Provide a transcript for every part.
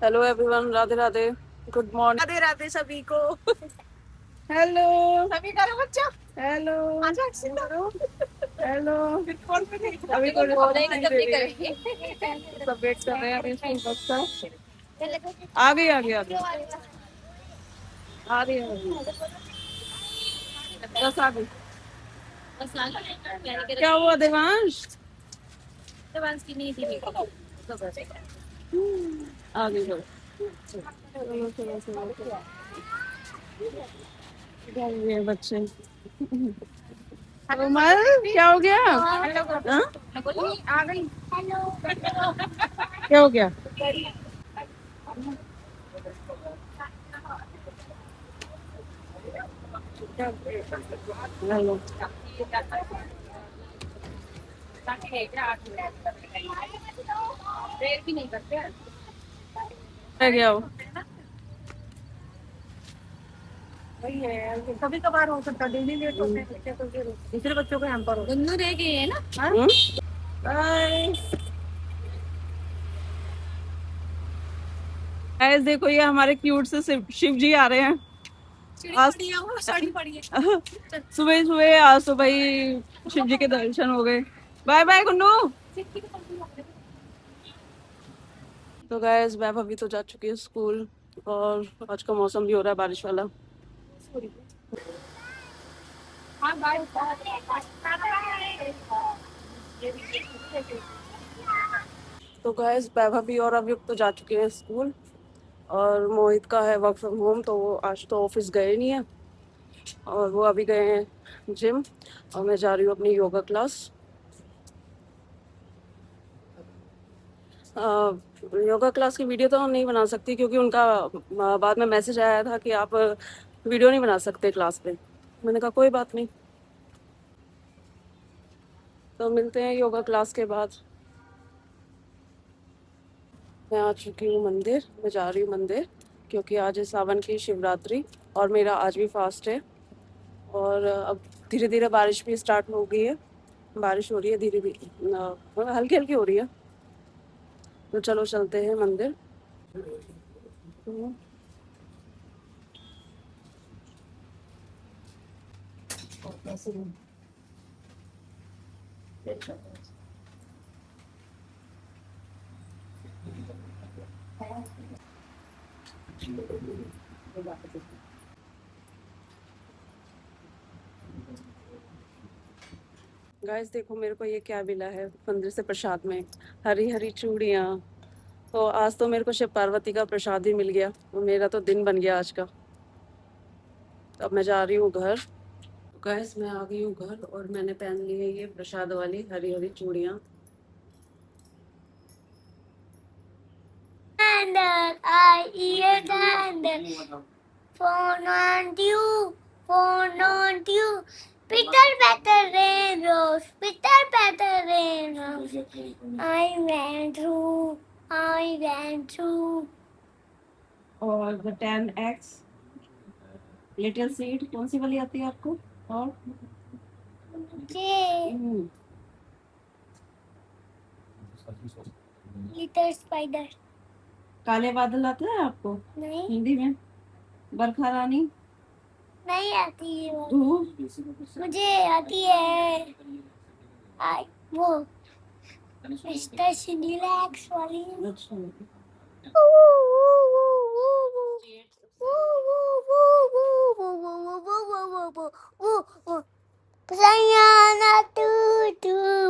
Hello everyone, Radhe Radhe, good morning, Radhe Radhe सभी को। Hello सभी करो बच्चा, हेलो हेलो। अभी तो सब वेट कर रहे हैं अभी स्कूल बस का। आ गई आ गई आ गई आ रही है, बस आ गई। क्या हुआ देवांश? देवांश की नहीं थी, आ गई बस। चलो चलो चलो चलो, क्या हुए बच्चे? उमर क्या हो गया? हाँ? आ गई। क्या हो गया? हेलो, रह गया हो? वही है, कभी कभार हो सकता, डेली लेट होते हैं बच्चे, तो फिर दूसरे बच्चों को हैम्पर हो। दोनों रह गए हैं ना? हाँ? बाय। गाइस देखो, ये हमारे क्यूट से शिव जी आ रहे हैं आज। सुबह सुबह आज सुबह ही शिव जी के दर्शन हो गए। Bye bye Gunnu. तो गाइस मैं अभी तो जा चुकी है स्कूल, और आज का मौसम भी हो रहा है बारिश वाला। तो गाइस वैभव भी और अभी तो जा चुके हैं स्कूल, और मोहित का है वर्क फ्रॉम होम, तो वो आज तो ऑफिस गए नहीं है, और वो अभी गए हैं जिम, और मैं जा रही हूँ अपनी योगा क्लास। योगा क्लास की वीडियो तो नहीं बना सकती, क्योंकि उनका बाद में मैसेज आया था कि आप वीडियो नहीं बना सकते क्लास पे। मैंने कहा कोई बात नहीं, तो मिलते हैं योगा क्लास के बाद। मैं आ चुकी हूँ मंदिर, मैं जा रही हूँ मंदिर, क्योंकि आज है सावन की शिवरात्रि, और मेरा आज भी फास्ट है। और अब धीरे धीरे बारिश भी स्टार्ट हो गई है, बारिश हो रही है धीरे धीरे, हल्की हल्की हो रही है। तो चलो चलते हैं मंदिर। गाइस देखो मेरे को ये क्या मिला है मंदिर से प्रसाद में, हरी हरी चूड़ियाँ। तो आज तो मेरे को शिव पार्वती का प्रसाद ही मिल गया, तो मेरा तो दिन बन गया आज का। अब मैं जा रही हूँ घर। गाइस मैं आ गई हूँ घर, और मैंने पहन ली है ये प्रसाद वाली हरी हरी चूड़ियाँ। I eat and phone on you, phone on you. Peter better rain rose, Peter better rain rose. I went through. और the 10x लिटिल सीड कौन सी वाली आती है आपको? और लिटिल स्पाइडर। काले बादल आते हैं आपको? नहीं। हिंदी में बरखा रानी नहीं आती है वो। मुझे आती है वो मिस्टर सिनिलैक्स वाली। अच्छा। बदलाना तू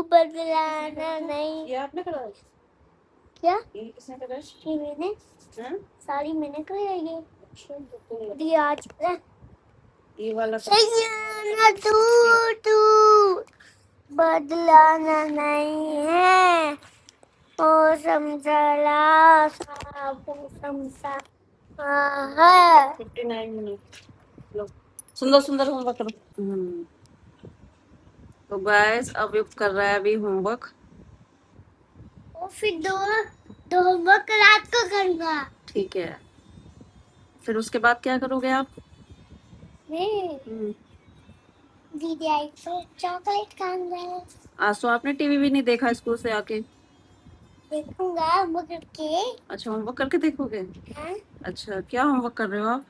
बदलाना नहीं। ये आपने करा? क्या ये किसने करा? ये मैंने। हाँ? सारी मैंने कराई है। ये आज ये वाला सैयाना तू बदलाना नहीं है, ओ समझला समझा है। 59 मिनट। लो सुंदर सुंदर होमवर्क करो। तो गाइस अब युक्त कर रहा है अभी होमवर्क, और फिर दो होमवर्क रात को करूंगा। ठीक है, फिर उसके बाद क्या करोगे आप? मैं दीदी आई तो चॉकलेट खाऊंगा। आज तो आपने टीवी भी नहीं देखा स्कूल से आके। देखूंगा होमवर्क करके। अच्छा, होमवर्क करके देखोगे? हाँ? अच्छा, क्या होमवर्क कर रहे हो आप?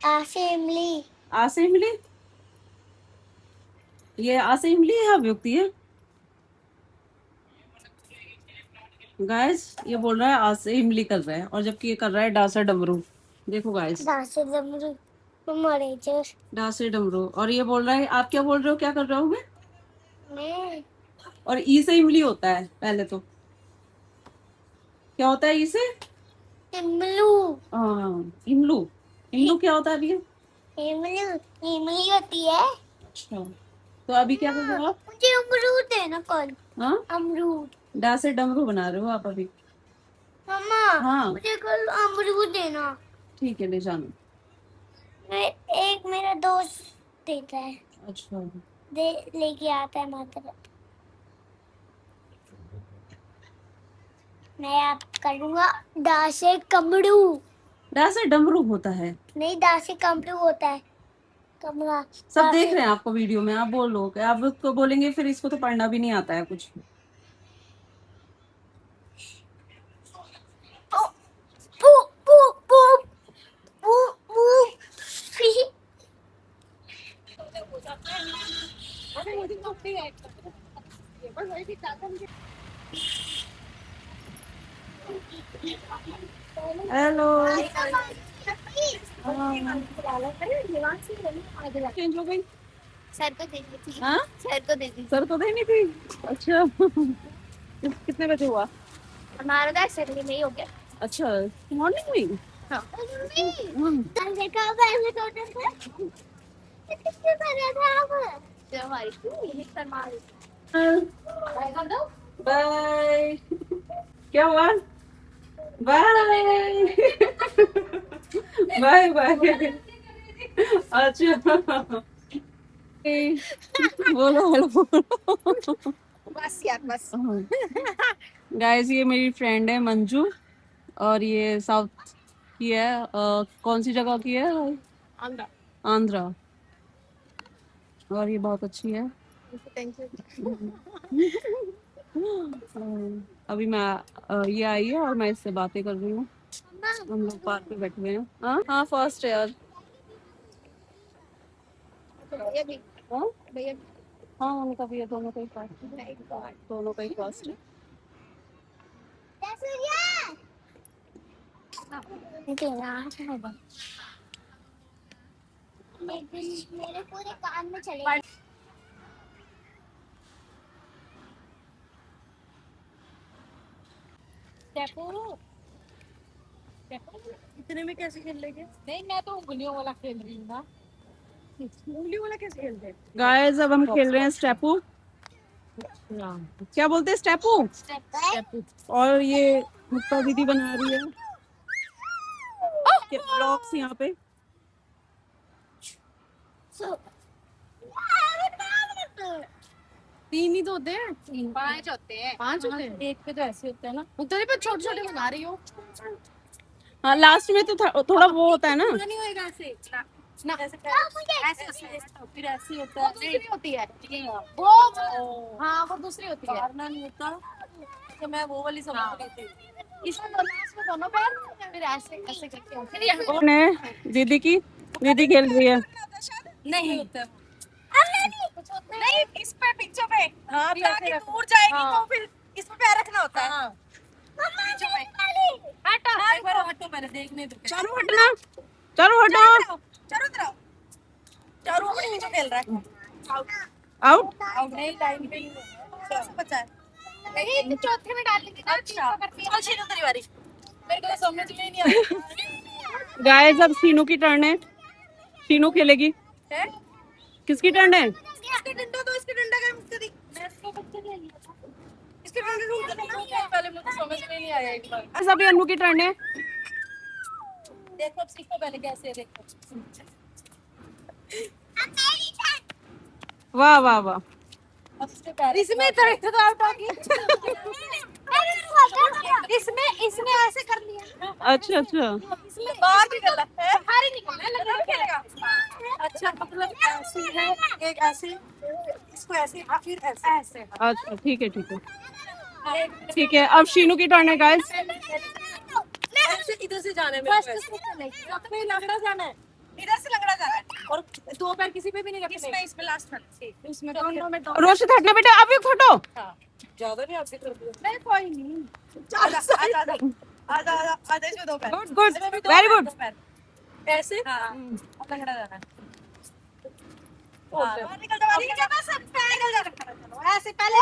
असेंबली। असेंबली? ये असेंबली है या व्युक्ति है? गाइस, ये बोल रहा है असेंबली कर रहा है और जबकि ये कर रहा है डासा डमरू। देखो गाइस, दासे डमरू मरे जो डासे डमरू। और ये बोल रहा है, आप क्या बोल रहे हो, क्या कर रहा हूँ मैं? मैं और ई से इमली होता है पहले तो। क्या होता है ई से? इमलू। हाँ, इमलू। इमलू क्या होता है अभी? इमलू इमली होती है। अच्छा, तो अभी क्या कर रहे हो आप? मुझे अमरूद देना कल। हाँ, अमरूद। डा से डमरू बना रहे हो आप अभी? मम्मा हाँ, मुझे कल अमरूद देना। ठीक है, ले जाना। मैं एक मेरा दोस्त देता है। अच्छा, दे लेके आता है मात्र। मैं आप करूँगा दासे कमड़ू। डा से डमरू होता है। नहीं दासे कमड़ू होता है। कमरा सब देख दासे रहे हैं आपको वीडियो में, आप बोलो, आप तो बोलेंगे फिर इसको तो पढ़ना भी नहीं आता है कुछ। पू पू पू पू पू पू हेलो। चेंज हो गई? सर को दे दी थी। हाँ, सर को दे दी। सर को देनी थी। अच्छा। कितने बजे हुआ? हमारा तो असेंबली में ही हो गया। अच्छा, मॉर्निंग में? हाँ। हाँ। देखा पहले टोटल था। कितने बजे था आप? जो हमारी थी शर्मा। बाय कर दो। बाय। क्या हुआ? बाय। Bye bye. अच्छा, बोलो हेलो। बस यार बस। गाइस, ये मेरी फ्रेंड है मंजू और ये साउथ की है। कौन सी जगह की है? आंध्रा। आंध्रा। और ये बहुत अच्छी है। अभी मैं ये आई है और मैं इससे बातें कर रही हूँ। हम लोग पार्क पे बैठे हुए हैं। हाँ हाँ, फर्स्ट ईयर। भैया भी। हाँ भैया हाँ, उनका भी है, दोनों का ही फर्स्ट है। दोनों का ही फर्स्ट है। मेरे पूरे कान में चले। इतने में कैसे खेल लेंगे? नहीं मैं तो उंगलियों वाला खेल रही हूँ ना। उंगली वाला कैसे खेलते हैं? गाइस, अब हम खेल रहे हैं स्टेपू। क्या बोलते हैं, स्टेपू? और ये मुक्ता दीदी बना रही है ब्लॉक्स यहाँ पे। तीन ही तो होते हैं। पांच होते हैं। पांच होते हैं। एक पे तो ऐसे होता है ना। मुझे पर छोटे छोटे बना रही हो। हाँ, लास्ट में तो थोड़ा वो होता है ना। पूरा नहीं होएगा ऐसे ना ऐसे फिर ऐसे होता है। दूसरी होती है वो। हाँ वो दूसरी होती है। मारना नहीं होता तो मैं वो वाली समझ रही थी। इसमें तो लास्ट में दोनों पैर फिर ऐसे ऐसे करके फिर कौन है? दीदी की, दीदी खेल रही है। नहीं नहीं इस पे पीछे पे। हाँ ताकि दूर जाएगी तो फिर इस पे पैर रखना होता है। हटो एक बार हटो, मैंने देखने दो। चारू हटना, चारू हटो। चारों तरफ चारों अपने पीछे खेल रहा है। आउट। आउट नहीं टाइम पे नहीं कैसे बचा है। नहीं चौथे में डाल लेंगे। अच्छा चल शीनू तेरी बारी। मेरे को समझ में नहीं आ रहा। गाइस, अब शीनू की टर्न है। शीनू खेलेगी। है किसकी टर्न है? इसके डंडा तो इसके डंडा का मुझसे दी। मैं इसको बच्चे ले लिया था। इसके डंडे ढूंढ के पहले मुझे समझ में नहीं आया एक बार। बस अभी अनु की टर्न है। देखो अब सीखो पहले कैसे देखो। वाह वाह वाह। इसमें इधर तो आउट हो गई। इसमें इसने ऐसे कर लिया। अच्छा अच्छा। इसमें बाहर निकलना है। बाहर ही निकलना है लगा खेलेगा। अच्छा मतलब ऐसे है एक ऐसे इसको ऐसे फिर ऐसे ऐसे। अच्छा, ठीक है ठीक है। ठीक है, अब शीनू की टर्न है गाइस। ऐसे इधर से जाना है मेरे को, ऐसे लंगड़ा जाना है, इधर से लंगड़ा जाना है, और दो पैर किसी पे भी नहीं रखने। इसमें लास्ट में, इसमें दोनों में रोशित हटना बेटा, आप एक फोटो। ज्यादा नहीं आपसे कर दिया। नहीं कोई नहीं, आजा आजा इसमें दो पैर। Good good, very good. ऐसे अब लंगड़ा जाना है। बाहर निकल जा, बाहर निकल जा, बस पैर निकल जा, ऐसे पहले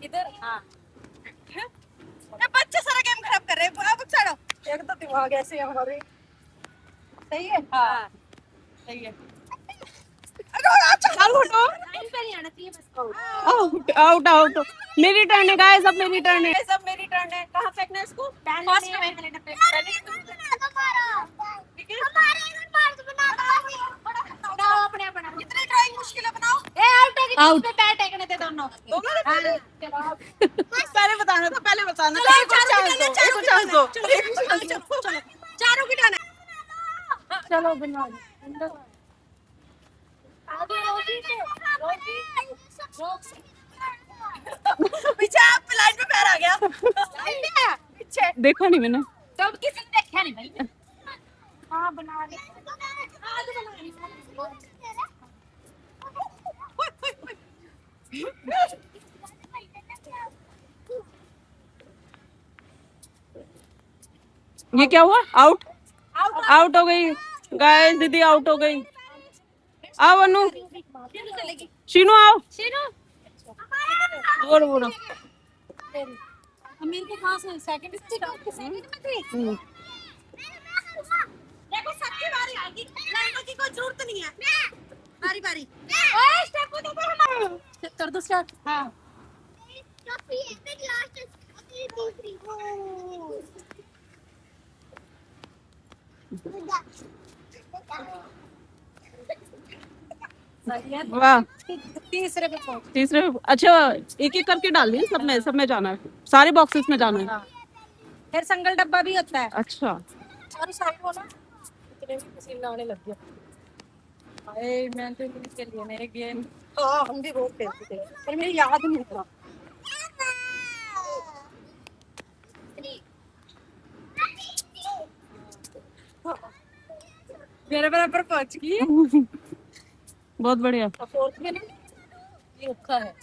इधर। हाँ बच्चे सारा गेम खराब कर रहे हैं, अब छोड़ो। एक तो दिमाग ऐसे है हमारे। सही है। हाँ सही है। चल फोटो। लाइन पे नहीं आना चाहिए बस। Out out out. मेरी टर्न है गाइस, अब मेरी टर्न है। सब मेरी टर्न है। कहाँ फेंकना है इसको? फर्स्ट में बनाओ अपने अपना। कितनी ड्राइंग मुश्किल है, बनाओ। आउट। पैर टेकने थे दोनों। पहले बताना था, पहले बताना था। एक और चांस दो। चारों की टर्न है। चलो बना। पीछे आप लाइन पे पैर आ गया। पीछे देखा नहीं मैंने। तो अब किसी ने देखा नहीं भाई। हाँ बना रही। ये क्या हुआ? आउट आउट हो गई गाइस, दीदी आउट हो गई। आओ अनु, शीनू आओ। बोलो बोलो। अमीर के कहाँ से सेकंड में थी। देखो सबकी बारी आएगी, लड़ने की कोई जरूरत नहीं है। बारी बारी। ओए स्टेप को देखो हमारा। कर दो स्टार्ट। हाँ वाह, तीसरे पे पहुंच। तीसरे। अच्छा, एक एक करके डाल दिए, सब में जाना है, सारे बॉक्सेस में जाना है। फिर संगल डब्बा भी होता है। अच्छा, और साइड वाला इतने भी पसीना आने लग गया। अरे मैं तो इसके लिए मेरे गेम। हाँ हम भी बहुत खेलते थे, पर मेरी याद नहीं था। मेरे बराबर पहुंच गई। बहुत बढ़िया। फोर्थ में ना ये रखा है।